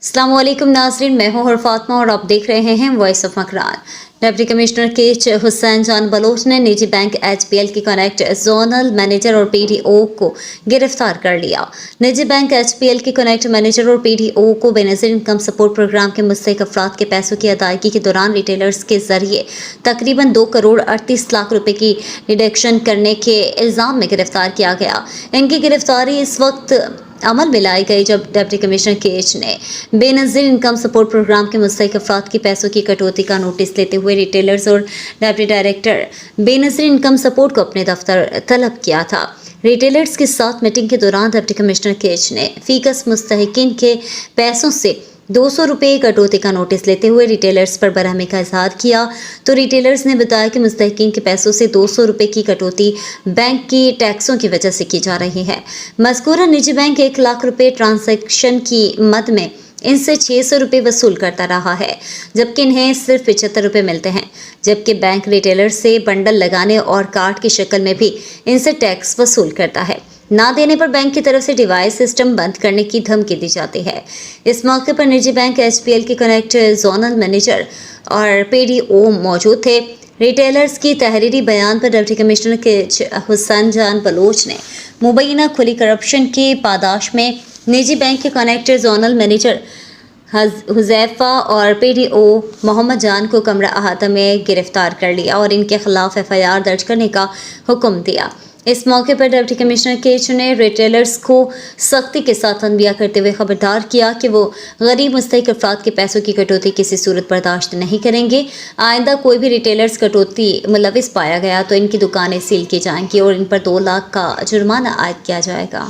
अस्सलाम वालेकुम नाज़रीन, मैं हूं फातिमा और आप देख रहे हैं voice of Makran. Deputy commissioner के हुसैन जान बलोच ने निजी बैंक HPL के कनेक्ट जोनल मैनेजर और PDO को गिरफ्तार कर लिया। निजी बैंक HPL के कनेक्ट मैनेजर और PDO को बेनज़ीर इनकम सपोर्ट प्रोग्राम के मुस्तहिक अफराद के पैसों की अदायगी के दौरान रिटेलर्स के जरिए तकरीबन 2 करोड़ 38 लाख रुपए की डिडक्शन करने के इल्ज़ाम में गिरफ्तार किया गया। इनकी गिरफ्तारी इस वक्त अमल में लाई गई जब डिप्टी कमिश्नर KH ने बेनज़ीर इनकम सपोर्ट प्रोग्राम के मुस्तहिक अफराद की पैसों की कटौती का नोटिस लेते हुए रिटेलर्स और deputy director Benazir income support को अपने दफ्तर तलब किया था। रिटेलर्स के साथ मीटिंग के दौरान डिप्टी कमिश्नर KH ने फीकस मुस्तहिकीन के पैसों से 200 रुपये कटौती का नोटिस लेते हुए रिटेलर्स पर बरहमी का इजहार किया तो रिटेलर्स ने बताया कि मुस्तहिकीन के पैसों से 200 रुपये की कटौती बैंक की टैक्सों की वजह से की जा रही है। मज़कूरा निजी बैंक 1 लाख रुपये ट्रांजैक्शन की मद में इनसे 600 रुपये वसूल करता रहा है, जबकि इन्हें सिर्फ 75 रुपये मिलते हैं। जबकि बैंक रिटेलर से बंडल लगाने और कार्ड की शक्ल में भी इनसे टैक्स वसूल करता है। ना देने पर बैंक की तरफ से डिवाइस सिस्टम बंद करने की धमकी दी जाती है। इस मौके पर निजी बैंक HPL के कनेक्ट जोनल मैनेजर और PDO मौजूद थे। रिटेलर्स की तहरीरी बयान पर डिप्टी कमिश्नर के हुसैन जान बलोच ने मुबैना खुली करप्शन की पादाश में निजी बैंक के कनेक्ट जोनल मैनेजर हुज़ैफा और PDO मोहम्मद जान को कमरा अहाता में गिरफ्तार कर लिया और इनके खिलाफ FIR दर्ज करने का हुक्म दिया। इस मौके पर डिप्टी कमिश्नर KH ने रिटेलर्स को सख्ती के साथ तंबिया करते हुए खबरदार किया कि वो गरीब मुस्तहिक अफराद के पैसों की कटौती किसी सूरत बर्दाश्त नहीं करेंगे। आइंदा कोई भी रिटेलर्स कटौती मुलविस पाया गया तो इनकी दुकानें सील की जाएंगी और इन पर 2 लाख का जुर्माना आयद किया जाएगा।